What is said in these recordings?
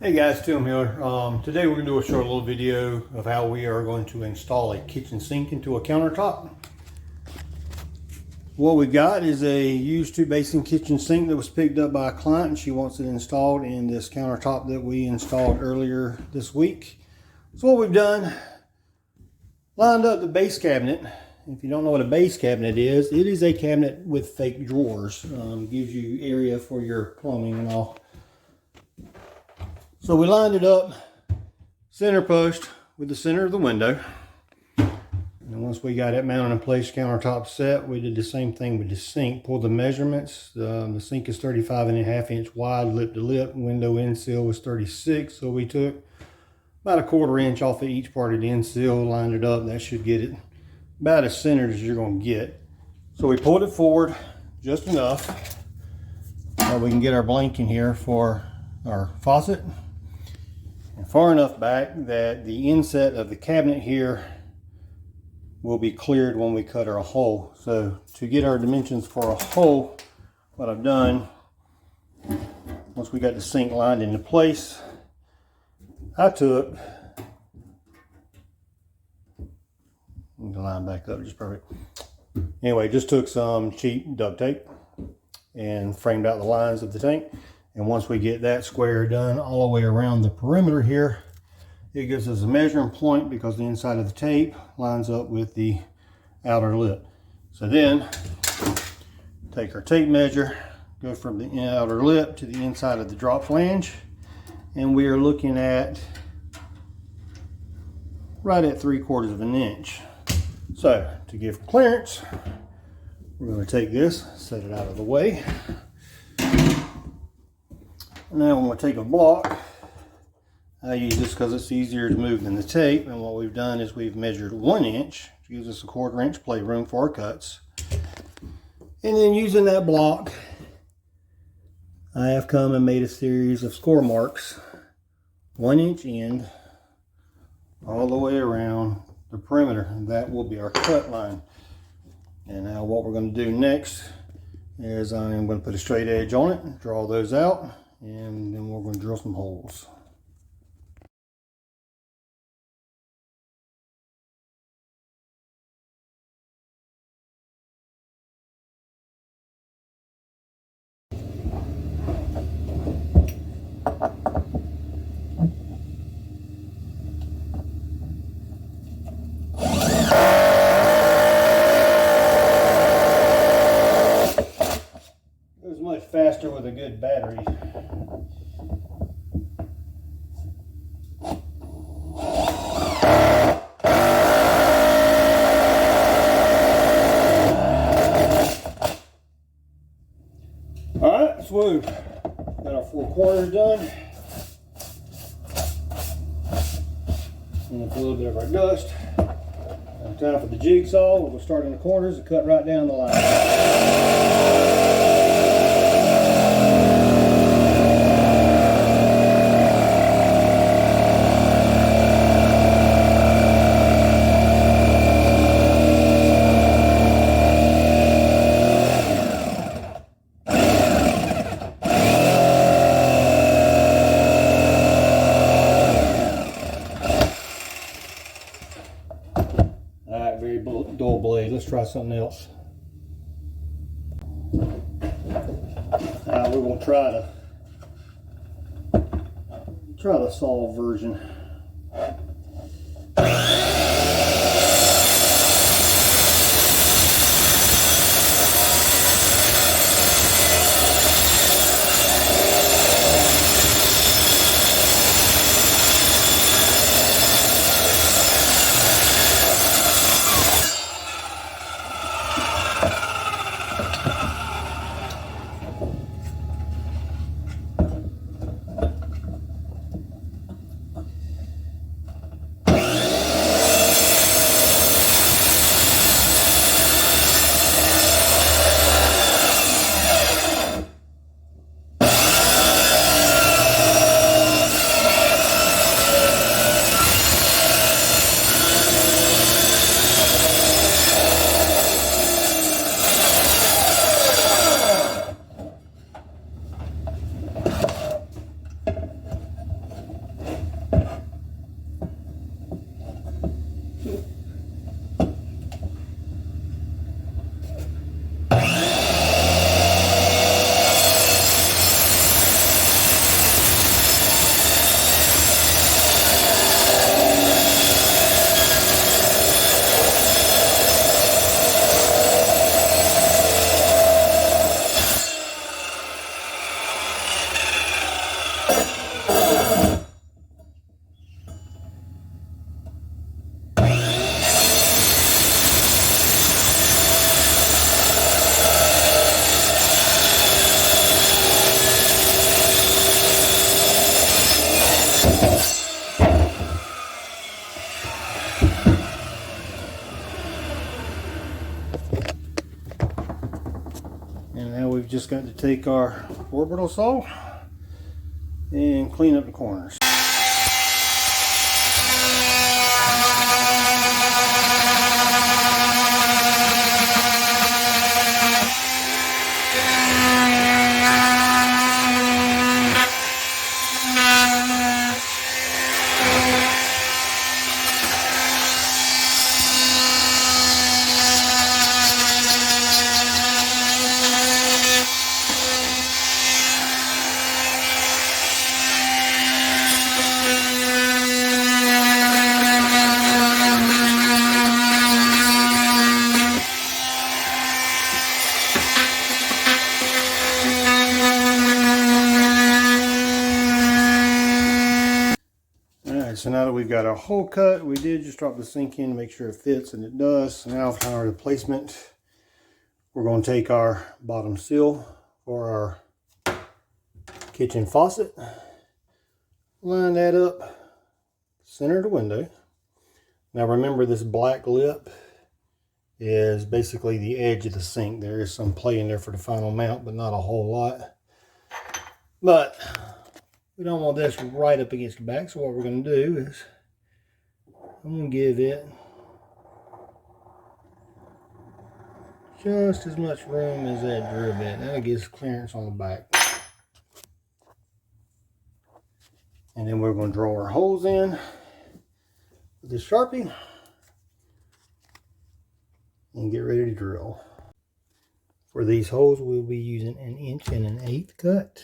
Hey guys, Tim here. Today we're going to do a short little video of how we are going to install a kitchen sink into a countertop. What we got is a used 2-basin kitchen sink that was picked up by a client, and she wants it installed in this countertop that we installed earlier this week. So what we've done, lined up the base cabinet. If you don't know what a base cabinet is, it is a cabinet with fake drawers. Gives you area for your plumbing and all. So we lined it up center post with the center of the window. And once we got it mounted in place, countertop set, we did the same thing with the sink. Pulled the measurements. The sink is 35.5 inch wide, lip to lip. Window end seal was 36. So we took about 1/4 inch off of each part of the end seal, lined it up. That should get it about as centered as you're going to get. So we pulled it forward just enough that we can get our blank in here for our faucet. And far enough back that the inset of the cabinet here will be cleared when we cut our hole. So to get our dimensions for a hole, what I've done, once we got the sink lined into place, I took, the line back up just perfect. Anyway, just took some cheap duct tape and framed out the lines of the tank. And once we get that square done all the way around the perimeter here, it gives us a measuring point because the inside of the tape lines up with the outer lip. So then, take our tape measure, go from the outer lip to the inside of the drop flange, and we are looking at right at 3/4 inch. So, to give clearance, we're going to take this, set it out of the way. Now I'm going to take a block. I use this because it's easier to move than the tape, and what we've done is we've measured 1 inch, which gives us 1/4 inch playroom for our cuts. And then using that block, I have come and made a series of score marks, 1 inch end, all the way around the perimeter, and that will be our cut line. And now what we're going to do next is I'm going to put a straight edge on it, draw those out, and then we're going to drill some holes. Goes much faster with a good battery. Alright, so we've got our 4 corners done. And a little bit of our dust. Now time for the jigsaw. We'll start in the corners and cut right down the line. Alright, very dull blade. Let's try something else. We're going to try the saw version. And now we've just got to take our orbital saw and clean up the corners. So now that we've got our hole cut, we did just drop the sink in to make sure it fits, and it does. So now for our replacement, we're going to take our bottom seal for our kitchen faucet, line that up center of the window. Now remember, this black lip is basically the edge of the sink. There is some play in there for the final mount, but not a whole lot. But we don't want this right up against the back, so what we're going to do is I'm going to give it just as much room as that drill bit. That'll give us clearance on the back. And then we're going to draw our holes in with this Sharpie and get ready to drill. For these holes, we'll be using 1 1/8 inch cut.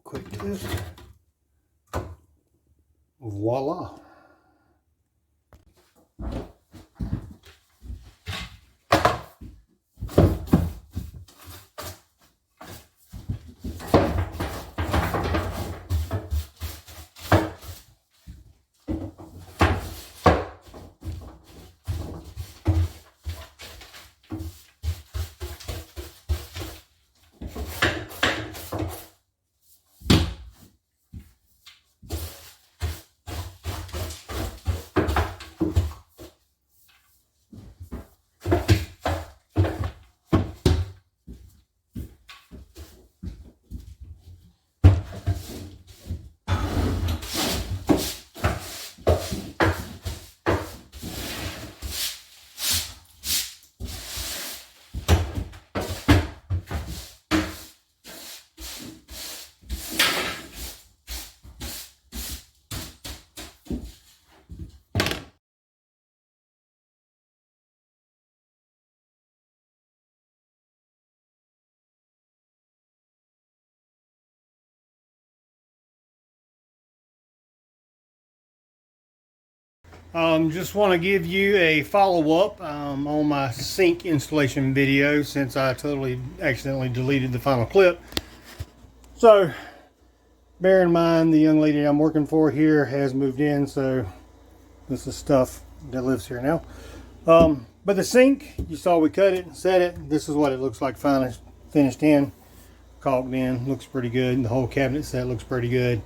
Quick twist. Voila. Just want to give you a follow-up on my sink installation video, since I totally accidentally deleted the final clip. So bear in mind, the young lady I'm working for here has moved in, so this is stuff that lives here now. But the sink, you saw we cut it and set it. This is what it looks like finished in, caulked in. Looks pretty good. The whole cabinet set looks pretty good.